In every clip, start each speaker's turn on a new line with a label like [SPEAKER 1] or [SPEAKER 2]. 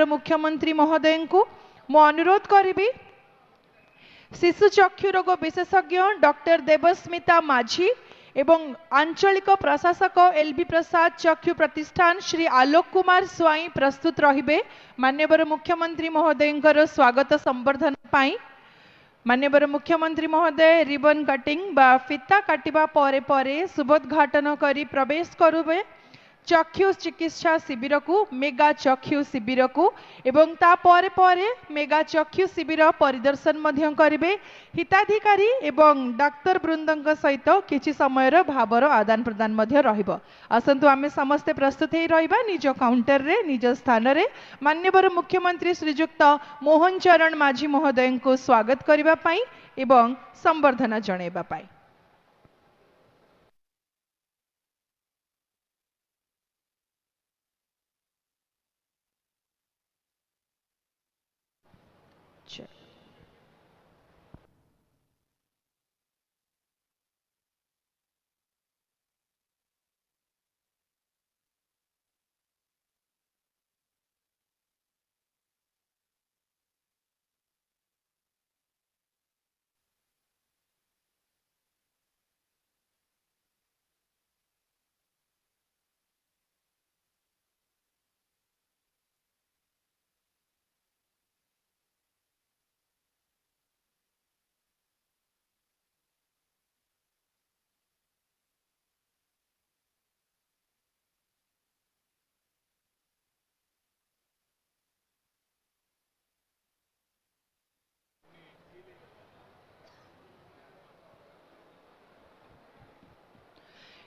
[SPEAKER 1] मुख्यमंत्री महोदय को मु अनुरोध करी शिशु चक्षु रोग विशेषज्ञ डॉक्टर देवस्मिता माझी एवं आंचलिक प्रशासक एलबी प्रसाद चक्षु प्रतिष्ठान श्री आलोक कुमार स्वाई प्रस्तुत रहिबे। माननीय मुख्यमंत्री महोदय स्वागत संवर्धन पाई माननीय मुख्यमंत्री महोदय रिबन कटिंग बा फिता काटिबा परे परे शुभोद्घाटन करी प्रवेश करुबे चक्षु चिकित्सा शिविर को मेगा चक्षु शिविर को एवं ता परे परे मेगा चक्षु शिविर परिदर्शन मध्य करिवे। हिताधिकारी एवं डाक्तर वृंदक सहित किछि समय भावर आदान प्रदान मध्य रहिबो। आसंतु आमे समस्ते प्रस्तुत ही रहिबा निज काउंटर रे निज स्थान रे माननीय मुख्यमंत्री श्रीयुक्त मोहन चरण माझी महोदय को स्वागत करिबा पई एवं संवर्धना जणैबा पई।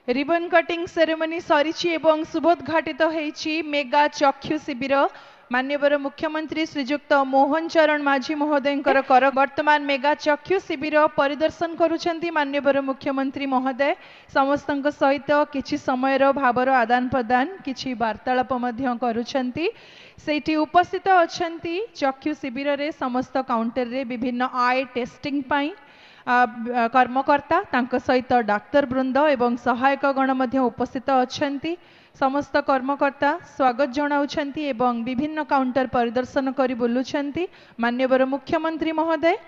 [SPEAKER 1] रिबन कटिंग सेरेमनी सरीची एवं शुभोद्घाटित होईची मेगा चक्षु शिविर माननीय मुख्यमंत्री श्रीयुक्त मोहन चरण माझी महोदय कर वर्तमान मेगा चक्षु शिविर परिदर्शन करुछंती। माननीय मुख्यमंत्री महोदय समस्त सहित किछि समय भावर आदान प्रदान किछि वार्तालाप मध्य करुछंती। सेठी उपस्थित अछंती चक्षु शिविर रे समस्त काउंटर रे विभिन्न आई टेस्टिंग पाई कर्मकर्ता तांक सहित डाक्तर वृंद एवं सहायक गण मध्य उपस्थित अछंती। समस्त कर्मकर्ता स्वागत जनाउछंती एवं विभिन्न काउंटर परिदर्शन करी बुलुछंती। माननीय मुख्यमंत्री महोदय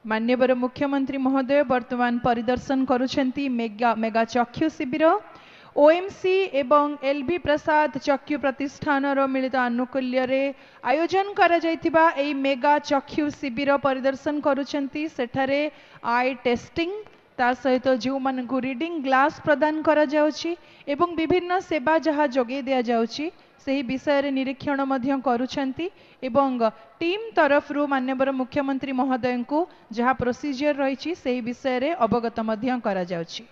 [SPEAKER 1] माननीय मुख्यमंत्री महोदय वर्तमान परिदर्शन करुछंती मेगा चक्षु शिविर ओएमसी एवं एलबी प्रसाद चक्षु प्रतिष्ठान मिलित आनुकूल्य रे आयोजन करा जायतिबा एई मेगा चक्षु शिविर परिदर्शन करुछंती। सेठारे आई टेस्टिंग ता सहित जो मान रीडिंग ग्लास प्रदान करा जाउची एवं विभिन्न सेवा जहाँ जोगे दिया जाउची सही विषय रे निरीक्षण मध्य करुछंती एवं टीम तरफ रु माननीय मुख्यमंत्री महोदय को जहाँ प्रोसीजर रही सही विषय रे अवगत मध्य करा जाउची।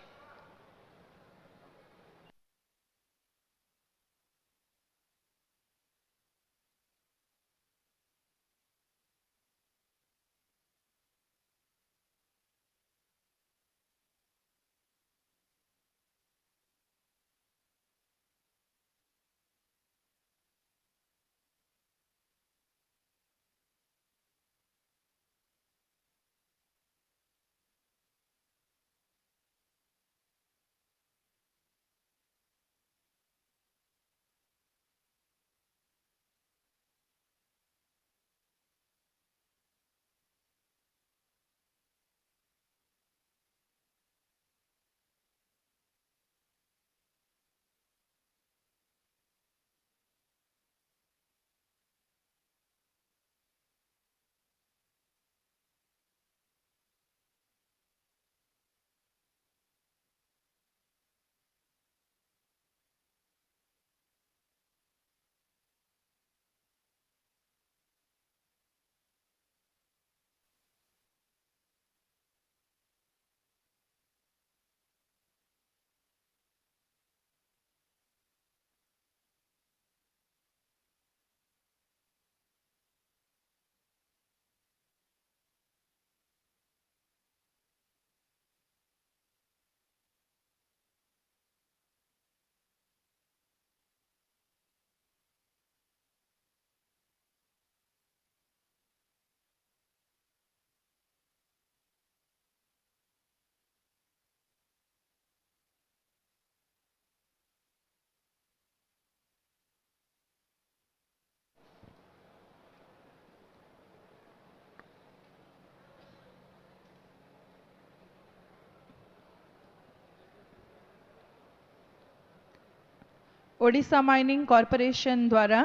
[SPEAKER 1] ओडिशा माइनिंग कॉर्पोरेशन द्वारा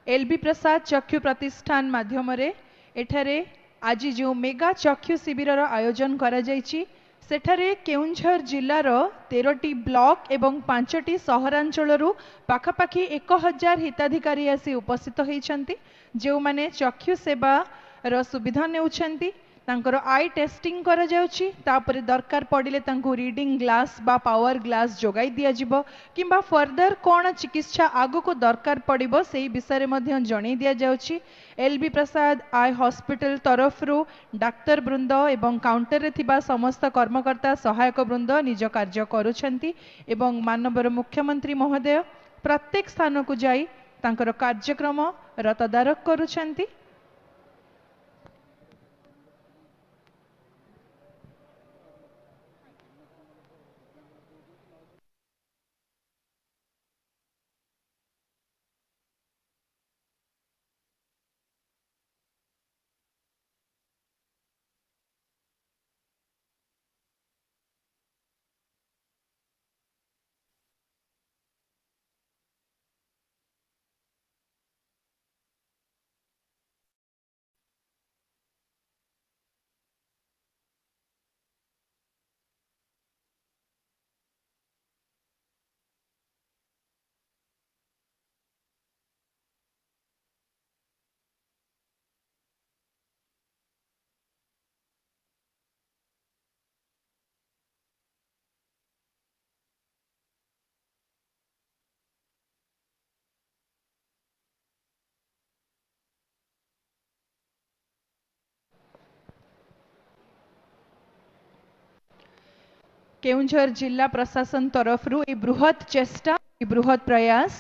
[SPEAKER 1] एलबी प्रसाद चक्षु प्रतिष्ठान माध्यम एठारे आज जो मेगा चक्षु शिविर आयोजन करा जायछि सेठारे केउंझर जिल्लार 13टी ब्लॉक एवं 5टी सहरांचल पाखापाखि 1000 हिताधिकारी आसी उपस्थित होइछन्ति जो माने चक्षु सेवा रो सुविधा नेउछन्ति तांकर आई टेस्टिंग करा जाउछि तापरे दरकार पड़िले तांको रीडिंग ग्लास बा पावर ग्लास जोगाई दिया जिवो किंबा फर्दर कोन चिकित्सा आगु को दरकार पड़िबो सेही विषय रे मध्य जणै दिया जाउछि एलबी प्रसाद आई हॉस्पिटल तरफ रु डाक्टर वृंद एवं काउंटर रे थिबा समस्त कर्मकर्ता सहायक वृंद निज कार्य करूछन्ति एवं माननीय मुख्यमंत्री महोदय प्रत्येक स्थान को जाई तांकर कार्यक्रम र तदारक करूछन्ति। केउंझर जिला प्रशासन तरफ बृहत चेष्टा बृहत प्रयास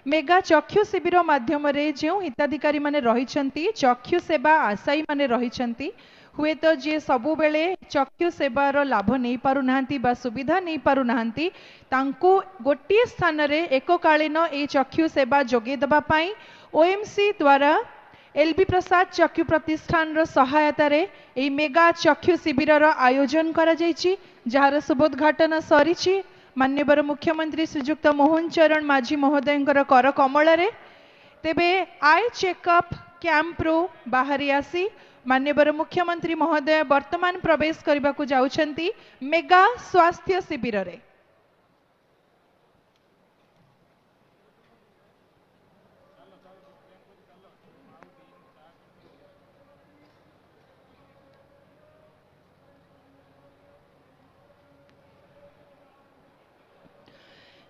[SPEAKER 1] मेगा चक्षु शिविर माध्यम जो हिताधिकारी माने रहिछन्ति चक्षु सेवा आशायी माने रहिछन्ति हुए तो जे सबु बेले चक्षु सेवार लाभ नहीं पारु नाहंती बा सुविधा नहीं पारु नाहंती तांको गोटे स्थान रे एककालीन ए चक्षु सेवा जोगे दबा पाई ओएमसी द्वारा एलबी प्रसाद चक्षु प्रतिष्ठान रो सहायता रे ए मेगा चक्षु शिविर आयोजन करा जायछि जार शुभोद्घाटन सरीछि माननीय मुख्यमंत्री श्रीजुक्त मोहन चरण माझी महोदय कर कमल तेबे आई चेकअप कैंप रो बाहरी आसी माननीय मुख्यमंत्री महोदय वर्तमान प्रवेश करने को जाउछन्ति मेगा स्वास्थ्य शिविर रे।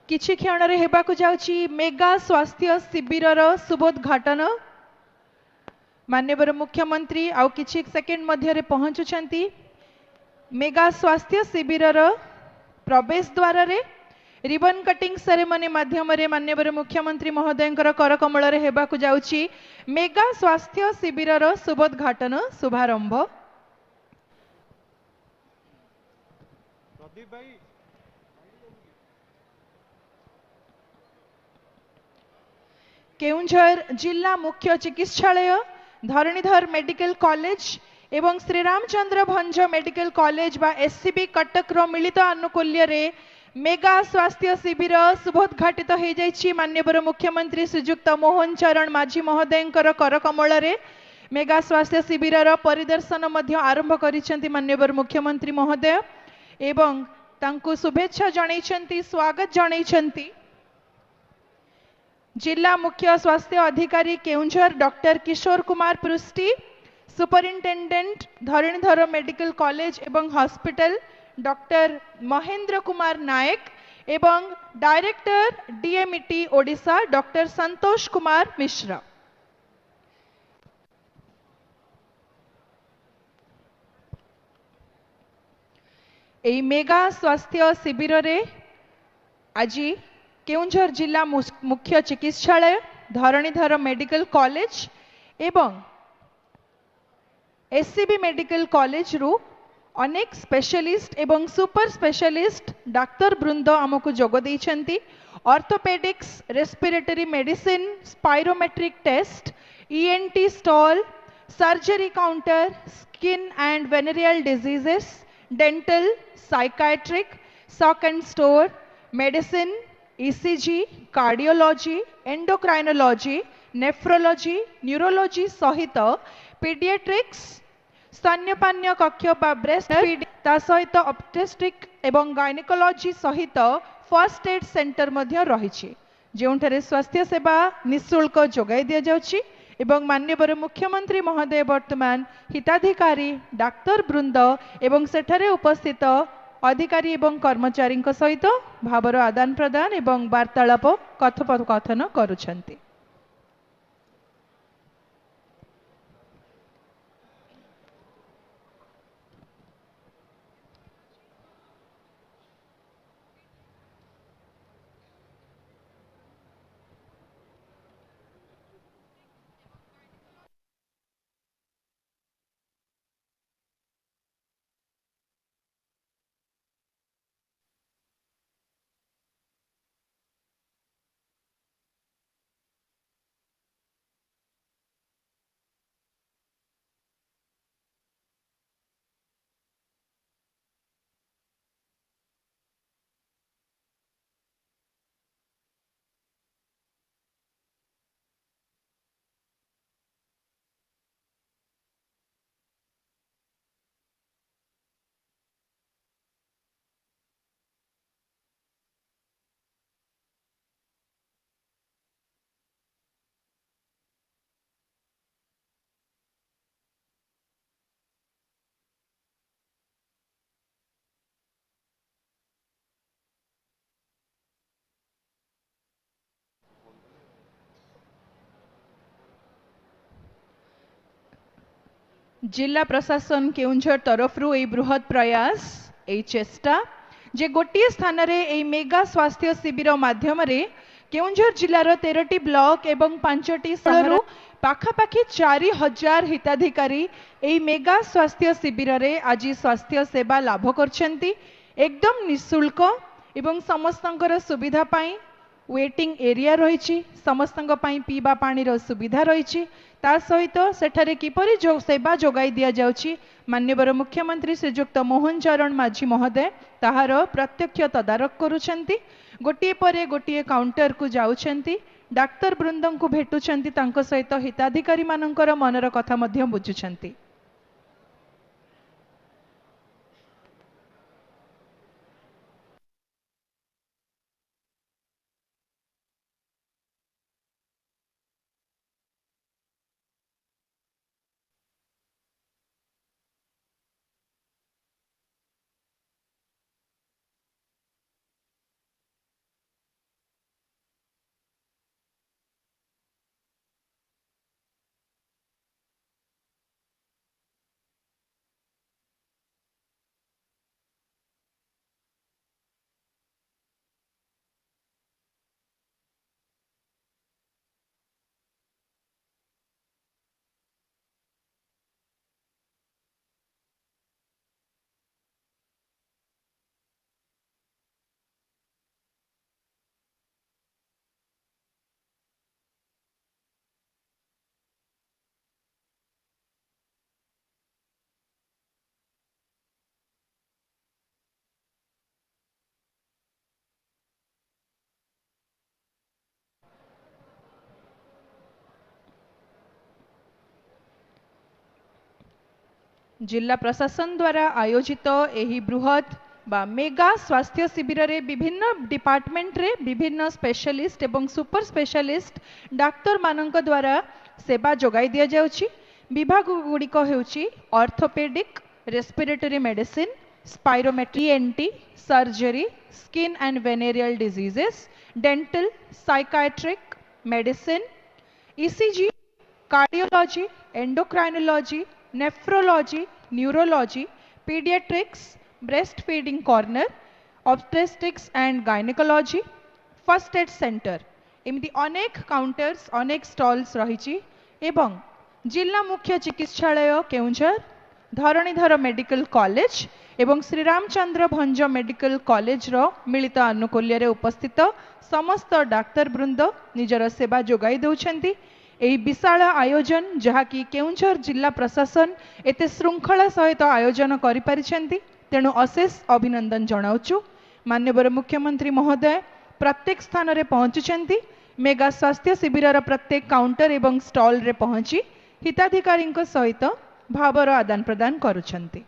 [SPEAKER 1] किछि क्षण रे हेबाकु जाउछि मेगा स्वास्थ्य शिविर शुभोद्घाटन माननीय मुख्यमंत्री आउ किछि सेकेंड मध्य रे पहुंचुछन्ति मेगा स्वास्थ्य शिविर प्रवेश द्वार रे रिबन कटिंग सेरेमनी माध्यम रे माननीय मुख्यमंत्री महोदय कर कमल रे हेबाकु जाउछि मेगा स्वास्थ्य शिविर शुभोद्घाटन शुभारंभ। केउंझर जिला मुख्य चिकित्सालय धरणीधर मेडिकल कॉलेज एवं श्रीरामचंद्र भंज मेडिकल कॉलेज बा एससीबी कटक रो मिलित अनुकूल्य रे मेगा स्वास्थ्य शिविर शुभोद्घाटित हो जाइछि माननीय मुख्यमंत्री श्रीजुक्त मोहन चरण माझी महोदय कर कमल रे मेगा स्वास्थ्य शिविर परिदर्शन मध्य आरंभ करिसेंति माननीय मुख्यमंत्री महोदय एवं तांको शुभेच्छा जणाइछन्ति स्वागत जणाइछन्ति जिला मुख्य स्वास्थ्य अधिकारी केउंझर डॉक्टर किशोर कुमार पृष्टि सुपरिंटेंडेंट धरणीधर मेडिकल कॉलेज एवं हॉस्पिटल डॉक्टर महेंद्र कुमार नायक एवं director DMET Odisha doctor Santosh Kumar Mishra. एई मेगा स्वास्थ्य शिविर रे आज केउंझर जिला मुख्य चिकित्सालय धरणीधर मेडिकल कॉलेज एवं एससीबी मेडिकल कॉलेज रु अनेक स्पेशलिस्ट एवं सुपर स्पेशलिस्ट डाक्तर वृंद आमको जोग देइछन्ति orthopaedics respiratory medicine spirometric test ENT stall surgery counter skin and venereal diseases dental psychiatric shock and store medicine ECG, cardiology, endocrinology, nephrology, neurology सहित paediatrics, स्तन्यपान कक्ष बा ब्रेस्ट फीडिंग ता सहित ऑब्स्टेट्रिक एवं गायनेकोलॉजी सहित फर्स्ट एड सेंटर मध्य रही जोठारे स्वास्थ्य सेवा निःशुल्क जोगाई दि जाउछि एवं माननीय मुख्यमंत्री महोदय वर्तमान हिताधिकारी डाक्तर वृंद एवं सेठारे उपस्थित अधिकारी एवं कर्मचारी सहित भावर आदान प्रदान एवं वार्तालाप कथोपकथन करुछन्ति। जिला प्रशासन केउंझर तरफ ए बृहत प्रयास ए चेष्टा जे गोटे स्थान रे मेगा स्वास्थ्य शिविर माध्यम केउंझर जिलार 13टी ब्लॉक एवं 5टी सहर पाखापाखि 4000 हिताधिकारी ए मेगा स्वास्थ्य शिविर रे आज स्वास्थ्य सेवा लाभ करछंती एकदम निःशुल्क एवं समस्तंकर सुविधा पाई वेटिंग एरिया रही समस्त पीवा पानी सुविधा रही ता सहित सेठारे किपरि जो सेवा जोगाई दिया जाउछि माननीय मुख्यमंत्री श्रीजुक्त मोहन चरण माझी महोदय ताहार प्रत्यक्ष तदारक करुछंती गोटिए परे गोटिए काउंटर को जाउछंती डाक्तर वृंद को भेटुछंती तांको सहित हिताधिकारी मानकर मनर कथा मध्य बुझुछंती। जिला प्रशासन द्वारा आयोजित एही बृहत बा मेगा स्वास्थ्य शिविर रे विभिन्न डिपार्टमेंट रे विभिन्न स्पेशलिस्ट एवं सुपर स्पेशलिस्ट डाक्तर मानक द्वारा सेवा जोगाई दिया जाउछि। विभाग गुड़िक हेउछि orthopaedic, respiratory medicine, spirometry, ENT surgery, skin and venereal diseases, dental, psychiatric medicine, ECG, cardiology, endocrinology, nephrology, neurology, paediatrics, breast feeding corner, obstetrics and gynaecology, first aid centre एमती अनेक काउंटर्स अनेक स्टॉल्स रही एवं जिला मुख्य चिकित्सालय केउंझर, धरणीधर मेडिकल कॉलेज एवं Shriramchandra भंज medical college रो मिलित आनुकूल्य रे उपस्थित समस्त डाक्तर वृंद निजर सेवा जोगाई दउछंती। एही विशाल आयोजन जहाँकि केउंझर जिला प्रशासन एते श्रृंखला सहित आयोजन करि परिछंती तेणु अशेष अभिनंदन जनाउछु। माननीय मुख्यमंत्री महोदय प्रत्येक स्थान रे पहुंचुचंती। मेगा स्वास्थ्य शिविर प्रत्येक काउंटर एवं स्टॉल रे पहुंची हिताधिकारी सहित भावर आदान प्रदान करुछंती।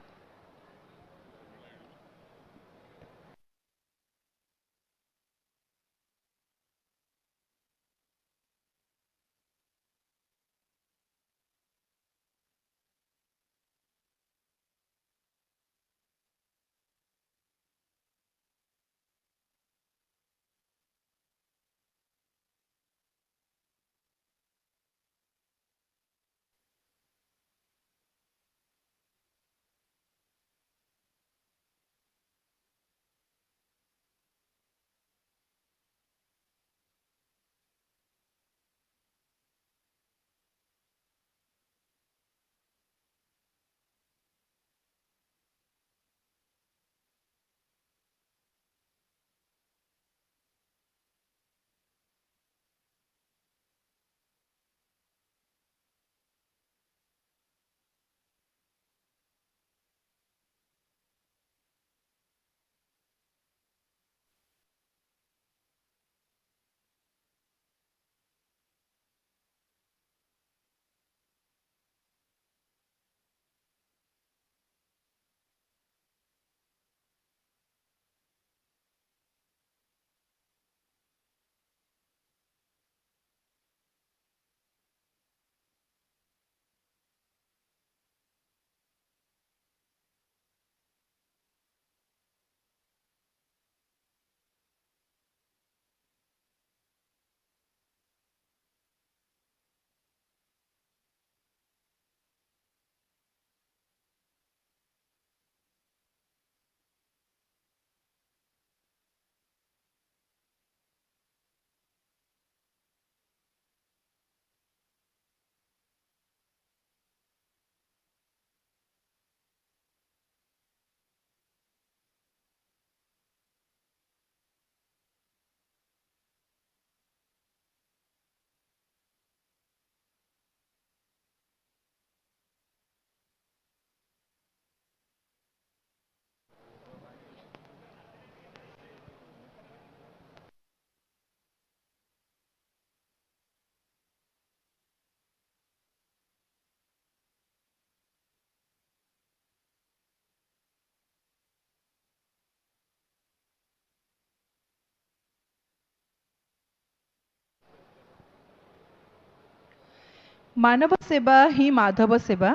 [SPEAKER 1] मानव सेवा ही माधव सेवा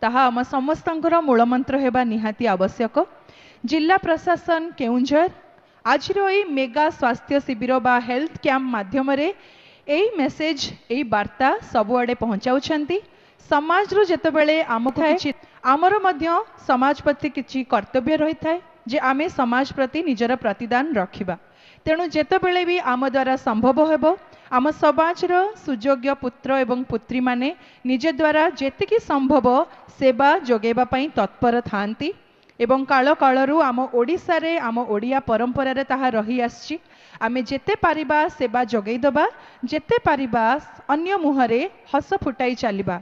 [SPEAKER 1] ताहा आम समस्तंकर मूलमंत्र हेबा निहाती आवश्यक। जिला प्रशासन केउंझर आज मेगा स्वास्थ्य शिविर बा हेल्थ कैंप माध्यम एई मेसेज एई वार्ता सबुआडे पहुंचाउछंती। समाज रो जेतेबेले आमको किछि आमर मध्य समाज प्रति किछि कर्तव्य रही थाए जे आमे समाज प्रति निजर प्रतिदान रखिबा। तेणु जेतेबेले भी आम द्वारा संभव हेबो आम समाजर सुयोग्य पुत्र एवं पुत्री माने निज द्वारा जेतिकी संभव सेवा जोगेबा पई तत्पर थांती एवं काल कालरू आम ओडिसा रे आम ओडिया परंपरा रे ताहा रही आछि। आमे जेते पारिबा सेवा जोगेई दबा, जेते पारिबा अन्य मुहरे हस फुटाई चलिबा।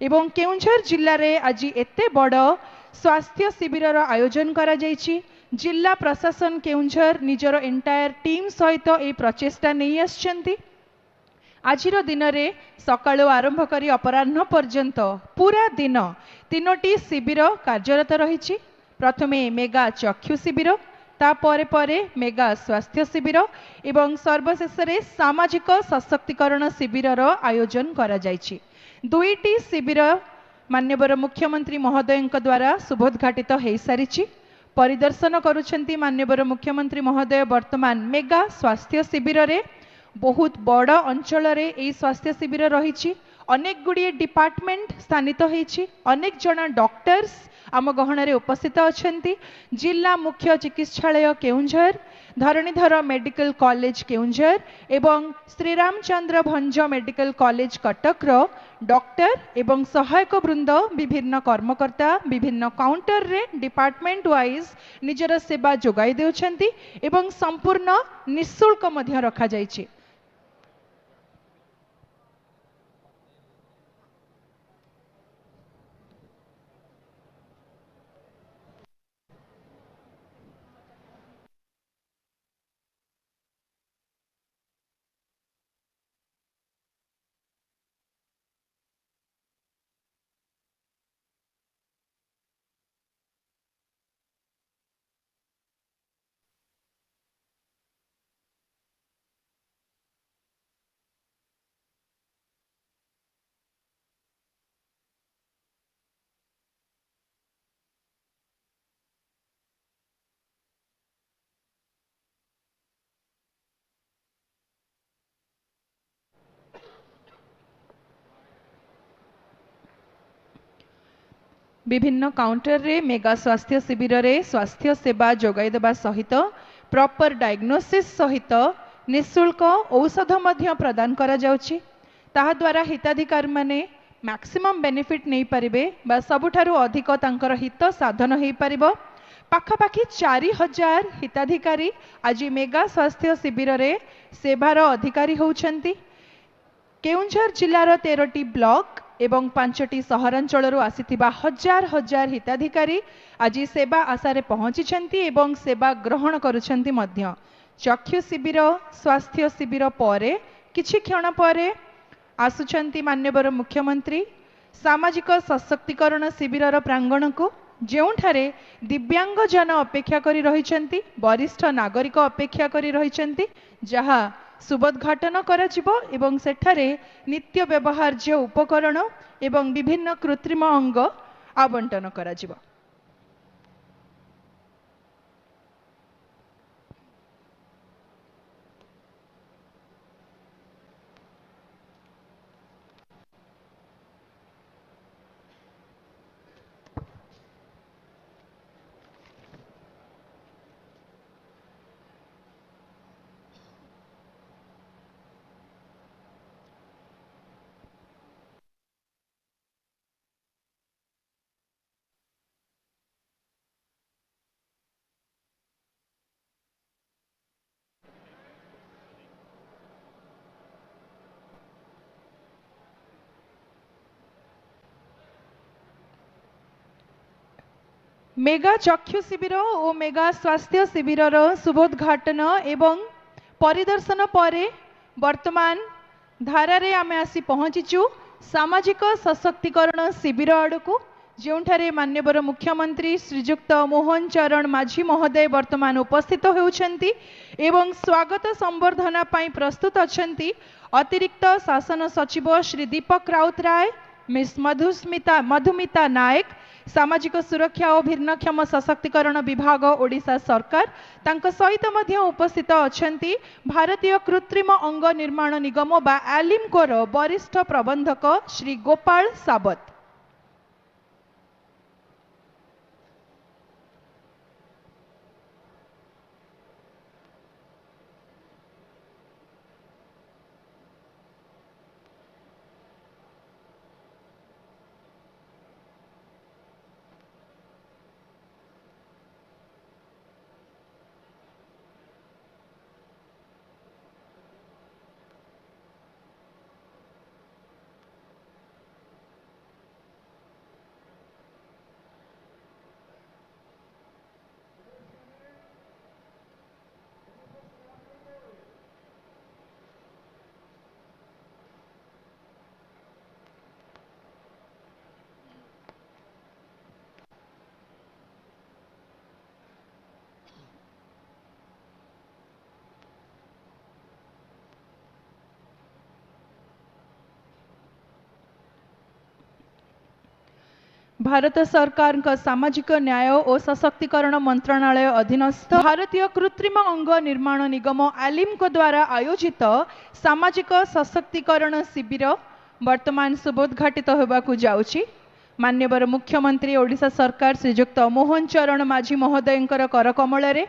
[SPEAKER 1] एवं केउंझर जिल्ला रे आज एते बड़ स्वास्थ्य शिविर आयोजन करा जायछि। जिला प्रशासन केउंझर निजर एंटायर टीम सहित ए प्रचेष्टा नहीं आछंती। आजिर दिन में सकाळु आरंभ करी अपराह्न पर्यंत पूरा दिन 3टी शिविर कार्यरत रही। प्रथमे मेगा चक्षु शिविर, तापर परे मेगा स्वास्थ्य शिविर एवं सर्वशेष सामाजिक सशक्तिकरण शिविर आयोजन करा जायछि। 2टी शिविर माननीय मुख्यमंत्री महोदय द्वारा शुभोद्घाटित हो सारी। परिदर्शन करुछंती माननीय मुख्यमंत्री महोदय। वर्तमान मेगा स्वास्थ्य शिविर रे बहुत बड़ अंचल रे स्वास्थ्य शिविर रही। अनेक गुड़िए डिपार्टमेंट स्थानित होईछि। अनेक जन डॉक्टर्स आम गहन उपस्थित अछंती। जिला मुख्य चिकित्सालय केउंझर, धरणीधर मेडिकल कॉलेज केउंझर एवं श्रीरामचंद्र भंज मेडिकल कॉलेज कटक रो डॉक्टर एवं सहायक वृंद, विभिन्न कर्मकर्ता विभिन्न काउंटर रे डिपार्टमेंट वाइज निजर सेवा जोगाई देउछंती एवं संपूर्ण निःशुल्क मध्य रखा जायछि। विभिन्न काउंटर रे मेगा स्वास्थ्य शिविर रे स्वास्थ्य सेवा जोगाई देबा सहित प्रॉपर डायग्नोसिस सहित निःशुल्क औषध मध्य प्रदान करा जाउछि। ताहा द्वारा हिताधिकारी माने मैक्सिमम बेनिफिट नहीं पारिबे बा सबुठारु अधिक तांकर हित साधन हेई पारिबो। पाखापाखि 4000 हिताधिकारी आज मेगा स्वास्थ्य शिविर रे सेवार अधिकारी होउछंती। केउंझर जिलार 13टी ब्लॉक एवं 5टी सहरांचल आसीथिबा हजार हजार हिताधिकारी आज सेवा आशारे पहुंची एवं सेवा ग्रहण करुछंती मध्य। चक्षु शिविर स्वास्थ्य शिविर परे किछि क्षण परे आसुछंती मान्यवर मुख्यमंत्री सामाजिक सशक्तिकरण शिविर प्रांगण को जोठारे दिव्यांग जन अपेक्षा करी रहिछंती, वरिष्ठ नागरिक अपेक्षा करी रहिछंती, जहा सुबोद्घाटन कराजिबो एवं सेठारे नित्य व्यवहार्य उपकरण एवं विभिन्न कृत्रिम अंग आवंटन कराजिबो। मेगा चक्षु शिविर और मेगा स्वास्थ्य शिविर शुभोद्घाटन एवं परिदर्शन परे वर्तमान धारा रे आमे आसी पहुंचीचु सामाजिक सशक्तिकरण शिविर आड़कू जोठारे मान्यवर मुख्यमंत्री श्रीजुक्त मोहन चरण माझी महोदय वर्तमान उपस्थित होउछंती एवं स्वागत संबर्धना पाई प्रस्तुत अछंती अतिरिक्त शासन सचिव श्री दीपक राउतराय, मिस मधुमिता नायक, सामाजिक सुरक्षा और भिन्नक्षम सशक्तिकरण विभाग ओडिशा सरकार तांक सहित मध्य उपस्थित अछंती भारतीय कृत्रिम अंग निर्माण निगम बा एलिमकोर वरिष्ठ प्रबंधक श्री गोपाल साबत। भारत सरकार का सामाजिक न्याय और सशक्तिकरण मंत्रणालय अधीनस्थ भारतीय कृत्रिम अंग निर्माण निगम एलिम को द्वारा आयोजित सामाजिक सशक्तिकरण शिविर वर्तमान शुभोद्घाटित होबाकू जाउछि। मान्यवर मुख्यमंत्री ओडिशा सरकार श्रीजुक्त मोहन चरण माझी महोदय करकमल रे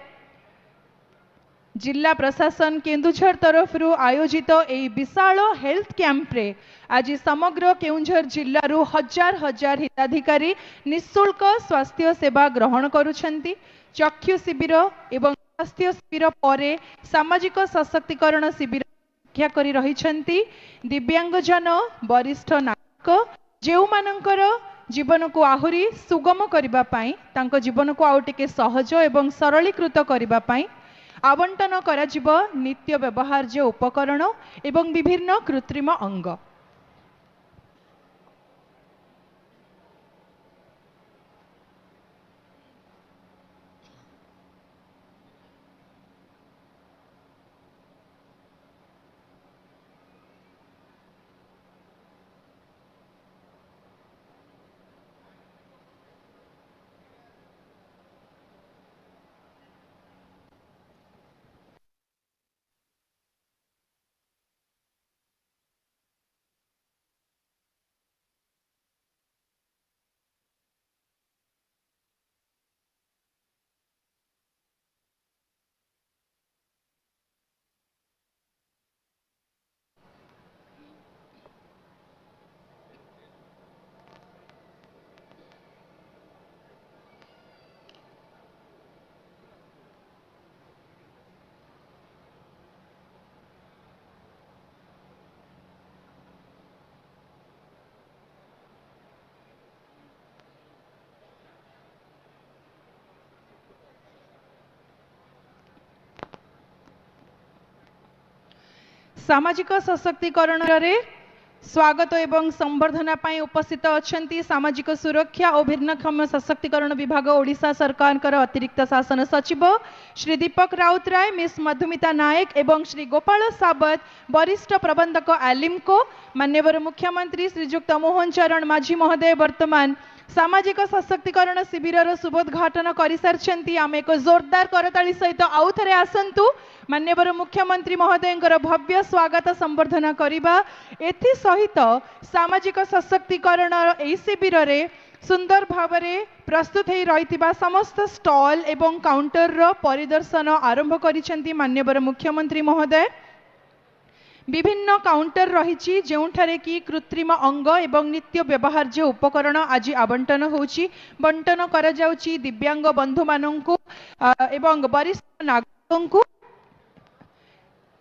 [SPEAKER 1] जिला प्रशासन केन्दुझर तरफ आयोजित ए विशाल हेल्थ कैंप रे आज समग्र केउंझर जिल्लारू हजार हजार हिताधिकारी निःशुल्क स्वास्थ्य सेवा ग्रहण करुछंती। चक्षु शिविर एवं स्वास्थ्य शिविर परे सामाजिक सशक्तिकरण शिविर रक्षा करी रहिछंती दिव्यांगजन, वरिष्ठ नागरिक जेउ मानकर जीवन को आहुरी सुगम करिबा पाई तांको जीवन को आउ टिके सहज एवं सरलीकृत करिबा पाई आवंटन कराजिबो नित्य व्यवहार्य उपकरण एवं विभिन्न कृत्रिम अंग। सामाजिक सशक्तिकरण रे स्वागत एवं संवर्धना पाई उपस्थित अछंती सामाजिक सुरक्षा और भिन्नक्षम सशक्तिकरण विभाग ओडिशा सरकार कर अतिरिक्त शासन सचिव श्री दीपक राउतराय, मिस मधुमिता नायक एवं श्री गोपाल साबत, वरिष्ठ प्रबंधक आलिमको, माननीय मुख्यमंत्री श्रीजुक्त मोहन चरण माझी महोदय वर्तमान सामाजिक सशक्तिकरण शिविर शुभोद्घाटन कर सारी। आम एक जोरदार करताली सहित आउ थे आसतु माननीय मुख्यमंत्री महोदय भव्य स्वागत संवर्धना करवा। एथि सहित सामाजिक सशक्तिकरण यह शिविर रे सुंदर भाव में प्रस्तुत हो रही समस्त स्टॉल एवं काउंटर परिदर्शन आरंभ करिसेंती माननीय मुख्यमंत्री महोदय। विभिन्न काउंटर रही जोठारे कि कृत्रिम अंग एवं नित्य व्यवहार्य उपकरण आज आवंटन होची बंटन करा जाउची दिव्यांग बंधु माननकु एवं वरिष्ठ नागरिकों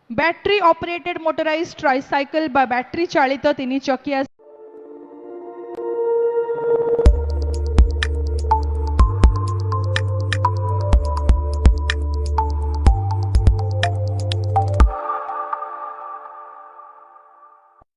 [SPEAKER 1] बैटरी ऑपरेटेड मोटराइज्ड ट्राइसाइकल बा बैटरी चालित 3 चकिया